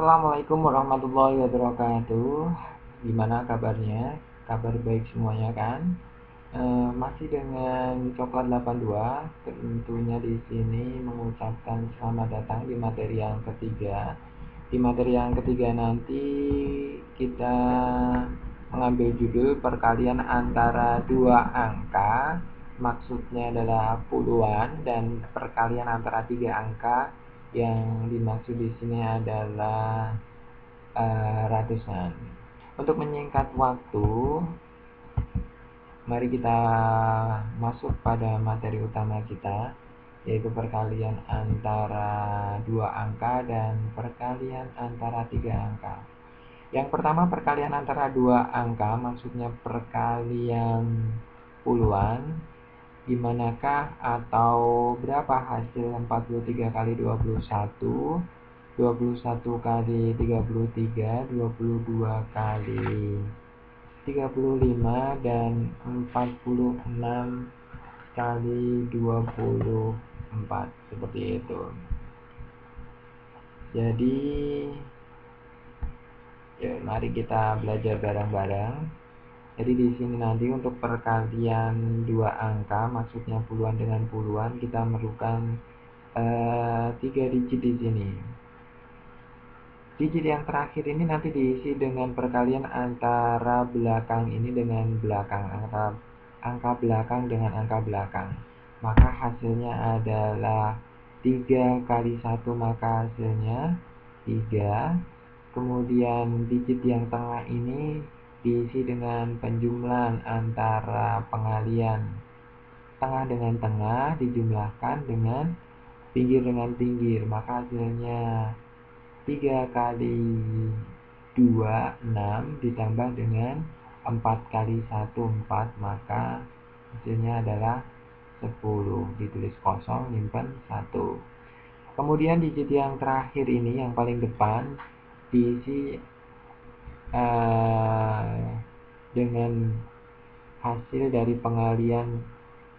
Assalamualaikum warahmatullahi wabarakatuh. Gimana kabarnya? Kabar baik semuanya kan? Masih dengan Coklat 82. Tentunya di sini mengucapkan selamat datang di materi yang ketiga. Di materi yang ketiga nanti kita mengambil judul perkalian antara dua angka. Maksudnya adalah puluhan, dan perkalian antara tiga angka yang dimaksud di sini adalah ratusan. Untuk menyingkat waktu, mari kita masuk pada materi utama kita, yaitu perkalian antara dua angka dan perkalian antara tiga angka. Yang pertama, perkalian antara dua angka, maksudnya perkalian puluhan. Dimanakah atau berapa hasil 43 kali 21, 21 kali 33, 22 kali 35, dan 46 kali 24, seperti itu. Jadi ya, mari kita belajar bareng-bareng. Jadi di sini nanti untuk perkalian dua angka, maksudnya puluhan dengan puluhan, kita memerlukan 3 digit di sini. Digit yang terakhir ini nanti diisi dengan perkalian antara belakang ini dengan belakang, angka belakang dengan angka belakang. Maka hasilnya adalah 3 kali 1, maka hasilnya 3. Kemudian digit yang tengah ini diisi dengan penjumlahan antara pengalian tengah dengan tengah dijumlahkan dengan pinggir dengan pinggir, maka hasilnya 3 kali 2, 6, ditambah dengan 4 kali 1, 4, maka hasilnya adalah 10. Ditulis kosong, nyimpen 1. Kemudian digit yang terakhir ini, yang paling depan, diisi dengan hasil dari pengalian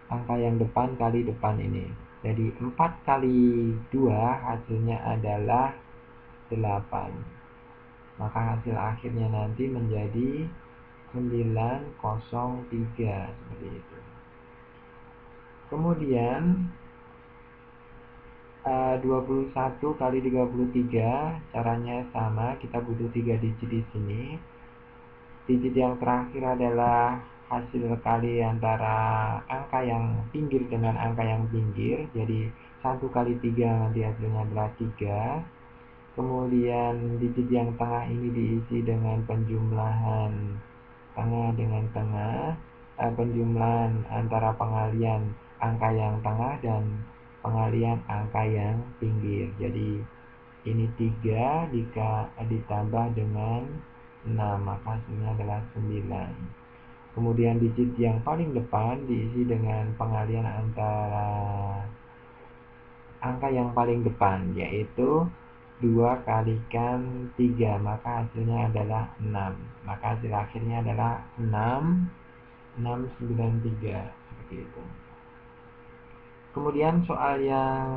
angka yang depan kali depan ini. Jadi 4 kali 2 hasilnya adalah 8. Maka hasil akhirnya nanti menjadi 903, seperti itu. Kemudian 21 kali 33, caranya sama, kita butuh 3 digit di sini. Digit yang terakhir adalah hasil kali antara angka yang pinggir dengan angka yang pinggir. Jadi 1 kali 3 nanti hasilnya adalah 3. Kemudian digit yang tengah ini diisi dengan penjumlahan tengah dengan tengah, penjumlahan antara pengalian angka yang tengah dan pengalian angka yang pinggir. Jadi ini 3 ditambah dengan 6, maka hasilnya adalah 9. Kemudian digit yang paling depan diisi dengan pengalian antara angka yang paling depan, yaitu 2 kalikan 3, maka hasilnya adalah 6. Maka hasil akhirnya adalah 693, seperti itu. Kemudian soal yang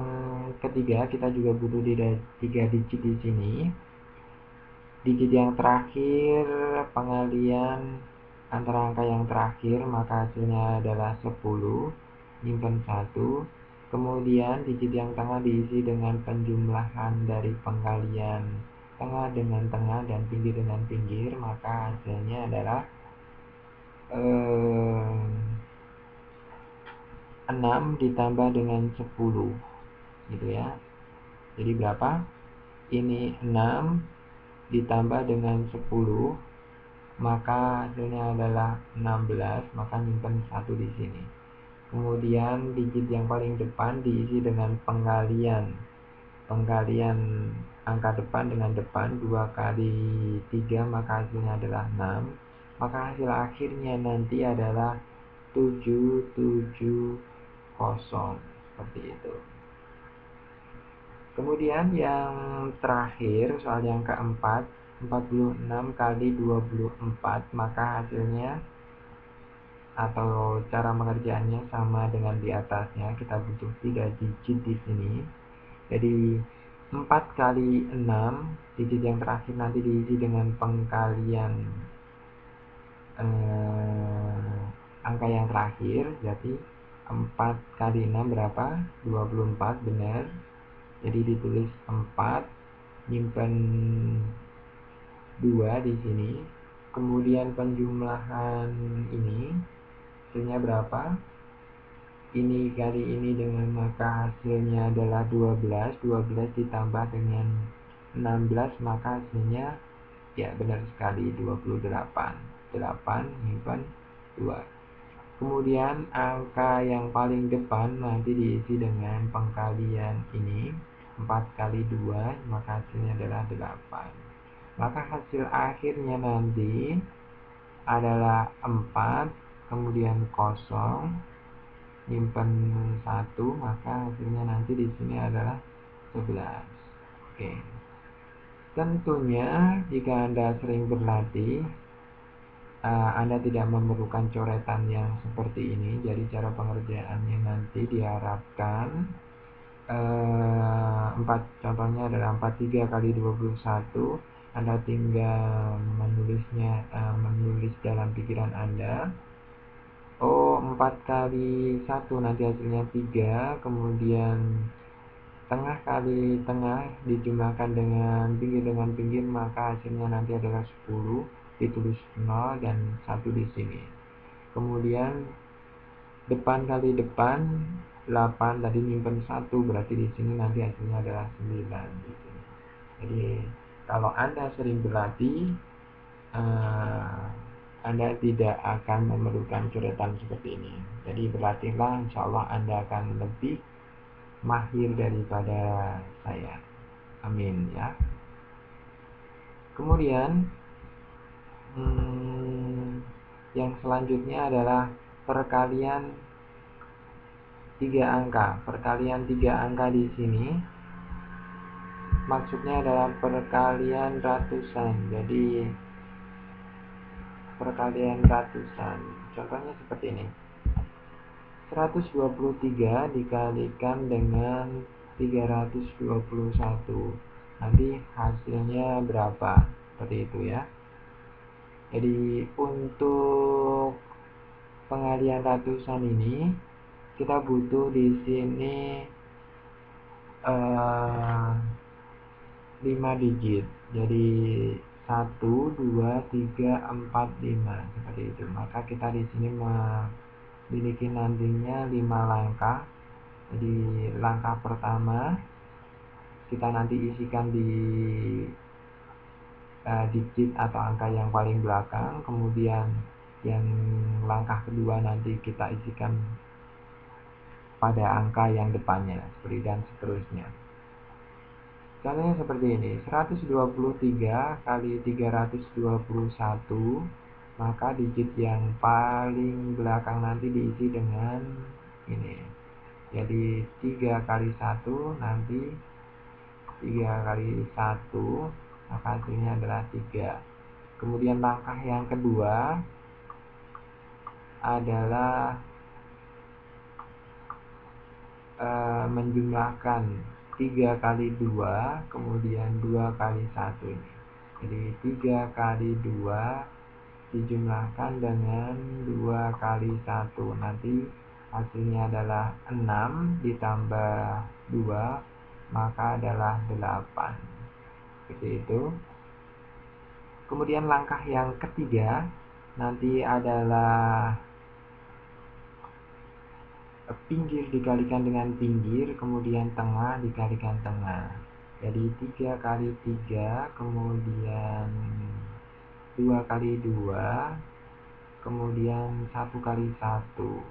ketiga, kita juga butuh 3 digit di sini. Digit yang terakhir pengalian antara angka yang terakhir, maka hasilnya adalah 10, nyimpen 1. Kemudian digit yang tengah diisi dengan penjumlahan dari pengalian tengah dengan tengah dan pinggir dengan pinggir, maka hasilnya adalah 6 ditambah dengan 10, gitu ya. Jadi berapa? Ini 6 ditambah dengan 10, maka hasilnya adalah 16, maka nyimpen 1 di sini. Kemudian digit yang paling depan diisi dengan pengalian angka depan dengan depan, 2 kali 3, maka hasilnya adalah 6. Maka hasil akhirnya nanti adalah 770, seperti itu. Kemudian yang terakhir, soal yang keempat, 46 kali 24, maka hasilnya atau cara mengerjakannya sama dengan di atasnya. Kita butuh 3 digit di sini. Jadi 4 kali 6, digit yang terakhir nanti diisi dengan pengkalian angka yang terakhir. Jadi 4 kali 6 berapa? 24, benar. Jadi ditulis 4, nyimpen 2 di sini. Kemudian penjumlahan ini hasilnya berapa? Ini kali ini dengan maka hasilnya adalah 12. 12 ditambah dengan 16 maka hasilnya ya benar sekali 28. 8 nyimpen 2. Kemudian angka yang paling depan nanti diisi dengan pengkalian ini 4 kali 2 maka hasilnya adalah 8. Maka hasil akhirnya nanti adalah 4, kemudian kosong, nyimpen 1, maka hasilnya nanti di sini adalah 11. Oke. Tentunya jika Anda sering berlatih, Anda tidak memerlukan coretan yang seperti ini. Jadi cara pengerjaannya nanti diharapkan 4, contohnya adalah 43 kali 21. Anda tinggal menulis dalam pikiran Anda. 4 kali 1 nanti hasilnya 3, kemudian tengah kali tengah dijumlahkan dengan pinggir, maka hasilnya nanti adalah 10, ditulis 0 dan 1 di sini. Kemudian depan kali depan 8, tadi nyimpen 1, berarti di sini nanti hasilnya adalah 9 gitu. Jadi kalau Anda sering berlatih, Anda tidak akan memerlukan coretan seperti ini. Jadi berlatihlah, insya Allah Anda akan lebih mahir daripada saya. Amin ya. Kemudian yang selanjutnya adalah perkalian 3 angka. Perkalian 3 angka di sini maksudnya adalah perkalian ratusan. Jadi perkalian ratusan. Contohnya seperti ini. 123 dikalikan dengan 321. Nanti hasilnya berapa? Seperti itu ya. Jadi untuk pengalian ratusan ini kita butuh di sini 5 digit. Jadi 1, 2, 3, 4, 5 seperti itu. Maka kita di sini memiliki nantinya 5 langkah. Jadi langkah pertama kita nanti isikan di digit atau angka yang paling belakang. Kemudian yang langkah kedua nanti kita isikan pada angka yang depannya, seperti dan seterusnya. Contohnya seperti ini, 123 kali 321, maka digit yang paling belakang nanti diisi dengan ini. Jadi 3 kali 1 nanti 3 kali 1, maka hasilnya adalah 3. Kemudian langkah yang kedua adalah menjumlahkan 3 kali 2, kemudian 2 kali 1 ini. Jadi 3 kali 2 dijumlahkan dengan 2 kali 1. Nanti hasilnya adalah 6 ditambah 2, maka adalah 8. Seperti itu. Kemudian langkah yang ketiga nanti adalah pinggir dikalikan dengan pinggir, kemudian tengah dikalikan tengah. Jadi 3 kali 3, kemudian 2 kali 2, kemudian 1 kali 1.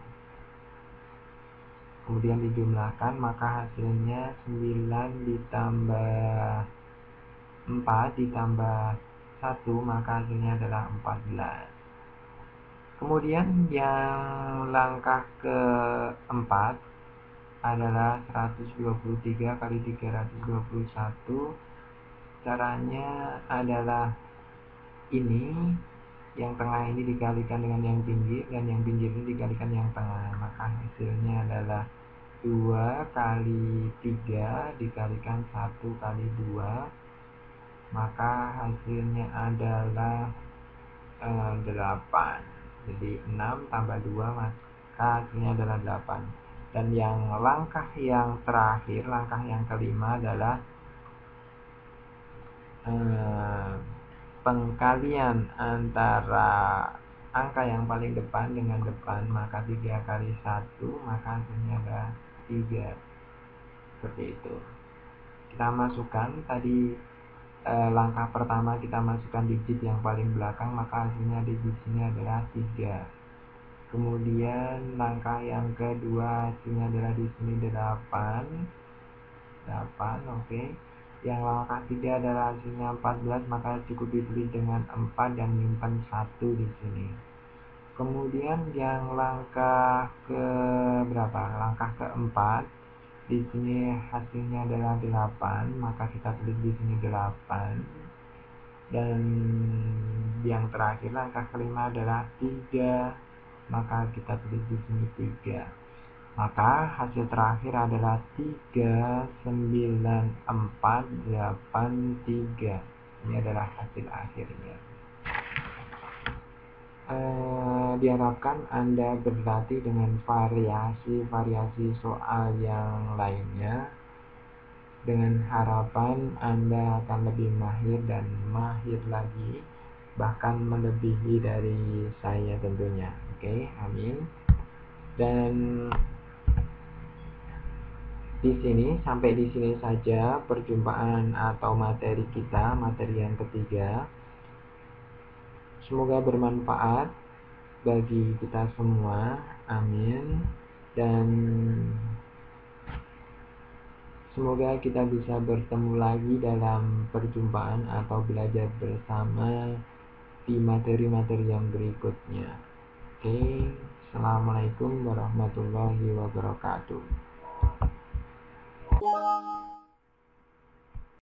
Kemudian dijumlahkan, maka hasilnya 9 ditambah 4 ditambah 1, maka hasilnya adalah 14. Kemudian yang langkah keempat adalah 123 kali 321. Caranya adalah ini, yang tengah ini dikalikan dengan yang pinggir, dan yang pinggir ini dikalikan yang tengah, maka hasilnya adalah 2 kali 3 dikalikan 1 kali 2, maka hasilnya adalah 8. Jadi 6 tambah 2 maka hasilnya adalah 8. Dan yang langkah yang terakhir, langkah yang kelima adalah pengkalian antara angka yang paling depan dengan depan, maka 3 kali 1 maka hasilnya adalah 3. Seperti itu. Kita masukkan tadi langkah pertama kita masukkan digit yang paling belakang, maka hasilnya di sini adalah 3. Kemudian langkah yang kedua hasilnya adalah di sini 8. Oke. Yang langkah 3 adalah hasilnya 14, maka cukup ditulis dengan 4 dan menyimpan 1 di sini. Kemudian yang langkah ke berapa? Langkah keempat, di sini hasilnya adalah 8, maka kita tulis di sini 8. Dan yang terakhir langkah kelima adalah 3, maka kita tulis di sini 3. Maka hasil terakhir adalah 39483. Ini adalah hasil akhirnya. Diharapkan Anda berlatih dengan variasi soal yang lainnya, dengan harapan Anda akan lebih mahir dan mahir lagi, bahkan melebihi dari saya tentunya. Oke, amin. Dan sampai di sini saja perjumpaan atau materi kita, materi yang ketiga. Semoga bermanfaat bagi kita semua, amin. Dan semoga kita bisa bertemu lagi dalam perjumpaan atau belajar bersama di materi-materi yang berikutnya. Oke, Assalamualaikum warahmatullahi wabarakatuh.